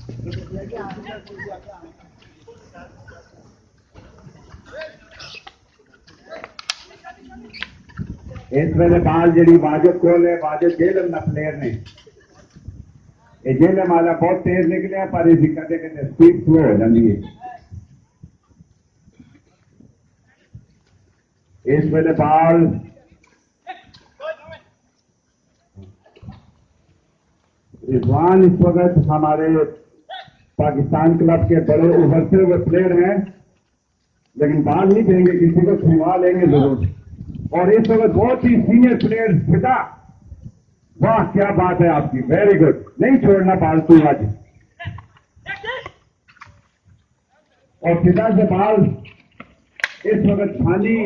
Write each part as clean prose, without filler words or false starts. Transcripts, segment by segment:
इस वेले बाल जी वाजिद कोल है, वाजिद जेलम ना प्लेयर ने जेलम वाला बहुत तेज निकलिया पर इसकी कदे कदे स्पीड स्लो हो जाती है। इस वेले बाल रिजवान इस वक्त हमारे पाकिस्तान क्लब के बड़े उभरते हुए प्लेयर हैं, लेकिन बाल नहीं देंगे, किसी को छुड़वा लेंगे जरूर। और इस वक्त बहुत ही सीनियर प्लेयर फिदा, वाह क्या बात है आपकी, वेरी गुड, नहीं छोड़ना पालतू आज। और फिदा से बाल इस वक्त खाली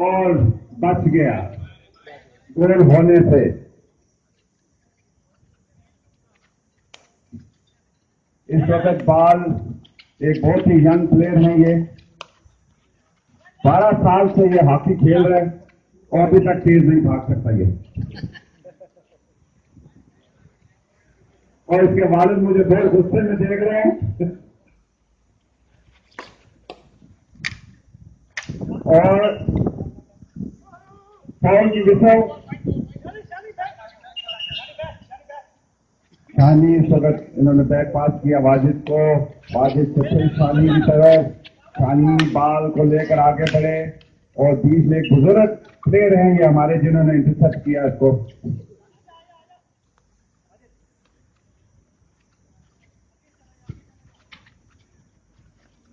और बच गया गोल होने से। इस वक्त बाल एक बहुत ही यंग प्लेयर है, ये 12 साल से ये हॉकी खेल रहा है और अभी तक तेज नहीं भाग सकता ये। और इसके वालिद मुझे बहुत गुस्से में देख रहे हैं। और फाउल की विषय शानी इस वक्त इन्होंने बैक पास किया वाजिद को, वाजिद से फिर शानी की तरफ, शानी बाल को लेकर आगे बढ़े और बीच में एक बुजुर्ग प्लेयर हैं ये हमारे जिन्होंने इंटरसेप्ट किया इसको।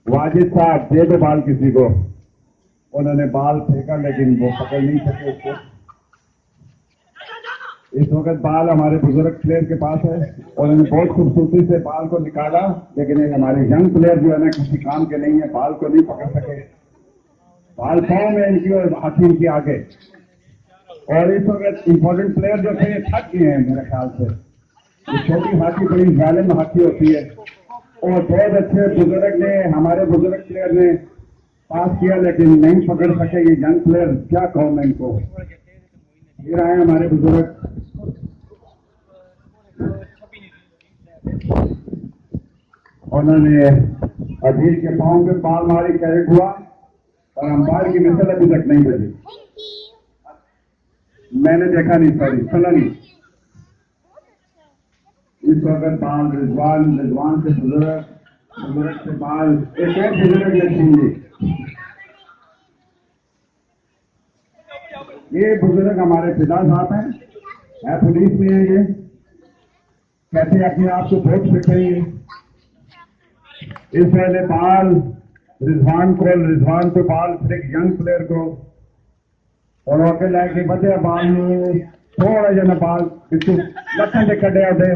वाजिद साहब दे दो बाल किसी को, उन्होंने बाल फेंका लेकिन वो पकड़ नहीं सके उसको। इस वक्त बाल हमारे बुजुर्ग प्लेयर के पास है और उन्होंने बहुत खूबसूरती से बाल को निकाला, लेकिन एक हमारे यंग प्लेयर जो है ना किसी काम के नहीं है, बाल को नहीं पकड़ सके। बाल पाँव में इनकी और हाथी इनकी आगे। और इस वक्त इंपॉर्टेंट प्लेयर जो थे थक गए हैं मेरे ख्याल से। ये छोटी हाथी बड़ी जालिम हाथी होती है और बहुत अच्छे बुजुर्ग ने, हमारे बुजुर्ग प्लेयर ने पास किया लेकिन नहीं पकड़ सके ये यंग प्लेयर, क्या कहूं मैं इनको। ये रहे हमारे बुजुर्ग। उन्होंने अजीज के पांव पे बाल मारी, कैरेट हुआ और अंपायर की मिसल अभी तक नहीं बजी। मैंने देखा नहीं, सॉरी सुना नहीं। इस वक्त बाल रिजवान, रिजवान से बुजुर्ग, बुजुर्ग से बाल, एक और बुजुर्ग ने छीन ली। ये बुजुर्ग हमारे पिता साहब हैं, पुलिस में है ये, कहते हैं अपने आप को बहुत फिट है ये। इस पहले बाल रिजवान को, रिजवान को बाल एक यंग प्लेयर को और ओके लैके बचे बाल में थोड़ा जना बाल बिल्कुल लखन के कटे उठे।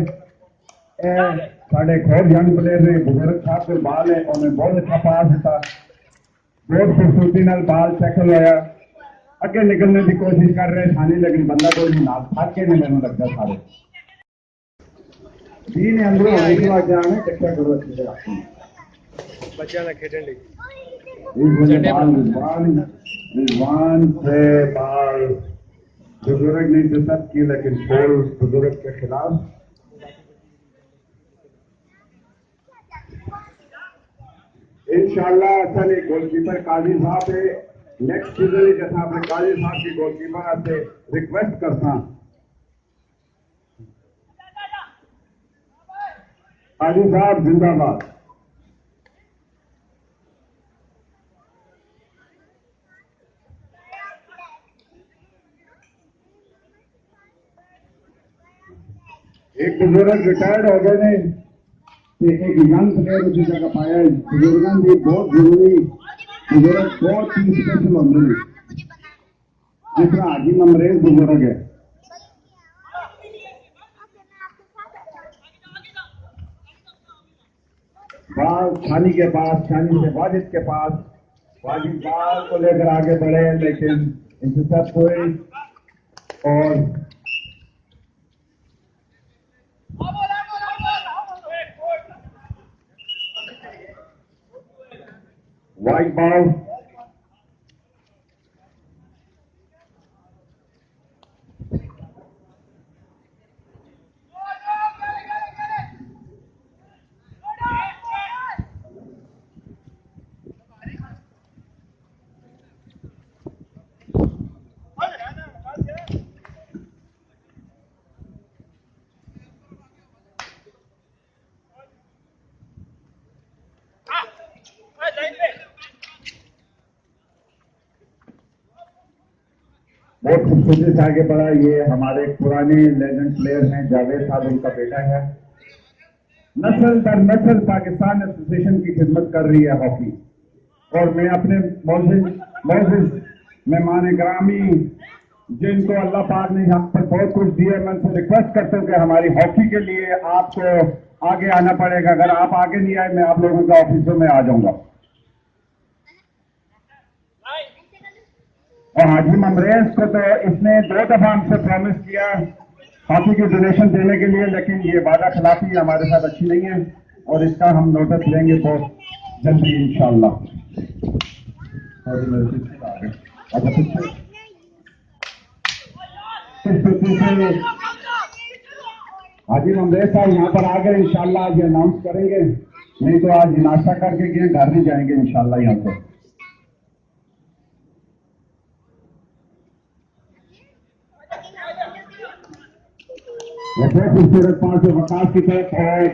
साढ़े एक और यंग प्लेयर ने बुजुर्ग साहब के बाल है, उन्हें बहुत अच्छा पास दिता, बहुत खूबसूरती नाल बाल टैकल होया, अगे निकलने की कोशिश कर रहे थाने, लेकिन बंदा कोई नहीं नाल थक के नहीं, मैंने लगता सारे जी ने अंदरों होने जाने चेक करो अच्छी तरह बच्चा ना खेडन ली रिजवान से बाल बुजुर्ग ने इंटरसेप्ट की, लेकिन फोल बुजुर्ग के खिलाफ। इंशाल्लाह असल एक गोलकीपर काजी साहब है, नेक्स्ट सीजन जैसा अपने काजी साहब की गोलकीपर आपसे रिक्वेस्ट करता, काजी साहब जिंदाबाद। एक बुजुर्ग रिटायर्ड हो गए ने, एक यंग प्लेयर की जगह पाया। बुजुर्गों की बहुत जरूरी, बुजुर्ग बहुत ही स्पेशल होंगे, जिस तरह हाजी ममरेज बुजुर्ग है। बाल छानी के पास, छानी से वाजिद के पास, वाजिद बाल को लेकर आगे बढ़े लेकिन इंतजार हुई और वाइट बॉल। बहुत खूबसूरती से आगे बढ़ा। ये हमारे पुराने लेजेंड प्लेयर हैं, जावेद साहब उनका बेटा है। नस्ल दर नस्ल पाकिस्तान एसोसिएशन की खिदमत कर रही है हॉकी। और मैं अपने मौजूद मेहमान ग्रामी जिनको अल्लाह पाक ने यहाँ पर बहुत कुछ दिया, मैं उनसे रिक्वेस्ट करता हूँ कि हमारी हॉकी के लिए आपको आगे आना पड़ेगा। अगर आप आगे नहीं आए, मैं आप लोगों के ऑफिसों में आ जाऊंगा। और हाजी ममरेज को तो इसने 2 दफा हमसे प्रॉमिस किया हॉकी की डोनेशन देने के लिए, लेकिन ये वादा खिलाफी हमारे साथ अच्छी नहीं है और इसका हम नोटिस लेंगे बहुत जल्दी इंशाअल्लाह। अच्छा, हाजी ममरेज साहब यहाँ पर आ गए, इंशाअल्लाह आज अनाउंस करेंगे, नहीं तो आज नाश्ता करके गए, घर नहीं जाएंगे इंशाअल्लाह यहाँ से। बहुत खूबसूरत पांच वकास की तरफ और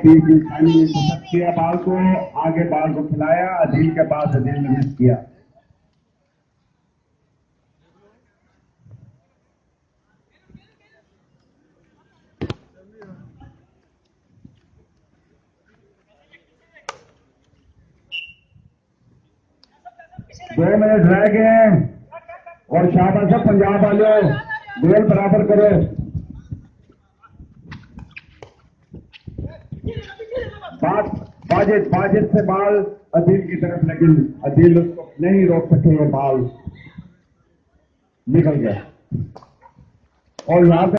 किया, बाल को आगे बाल को खिलाया, अदील के पास अदील ने मिस किया। दो मिनट रह गए और शाबाश है पंजाब वालों, गोल बराबर करो। बाजिद से बाल अदील की तरफ, लेकिन अदील उसको नहीं रोक सके, वो बाल निकल गया। और यहाँ पे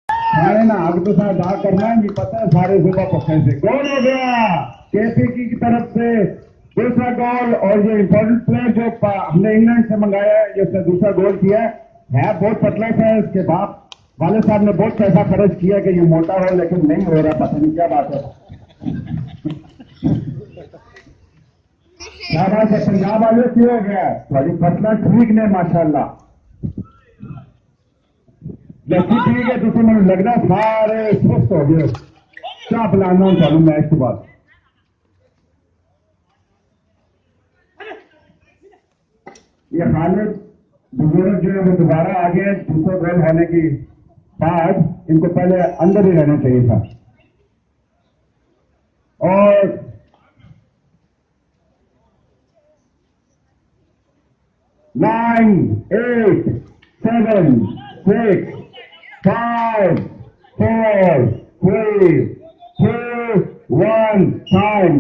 सारे ना आग तो साथ दाग करना है, नहीं पता है सारे सुबह पक्के से गोल हो गया केपीकी की तरफ से दूसरा गोल। और ये इंपॉर्टेंट प्लेयर जो हमने इंग्लैंड से मंगाया है, जिसने दूसरा गोल किया है बहुत पतला सा है। इसके बाप वाले साहब ने बहुत पैसा खर्च किया कि ये मोटा हो, लेकिन नहीं हो रहा, पता नहीं क्या बात है। क्या बात है, पंजाब वाले क्यों हो गया, थोड़ी पतला ठीक नहीं माशाल्लाह, लड़की ठीक है, तो मैंने लगना सारे सुस्त हो गए। क्या पिलाना हूं चालू मैच के बाद। ये खालिद बुजुर्ग जो है वो दोबारा आ गए दूसरा गोल होने की बाद, इनको पहले अंदर ही रहना चाहिए था। और 9, 8, 7, 6, 5, 4, 3, 2, 1 टाइम।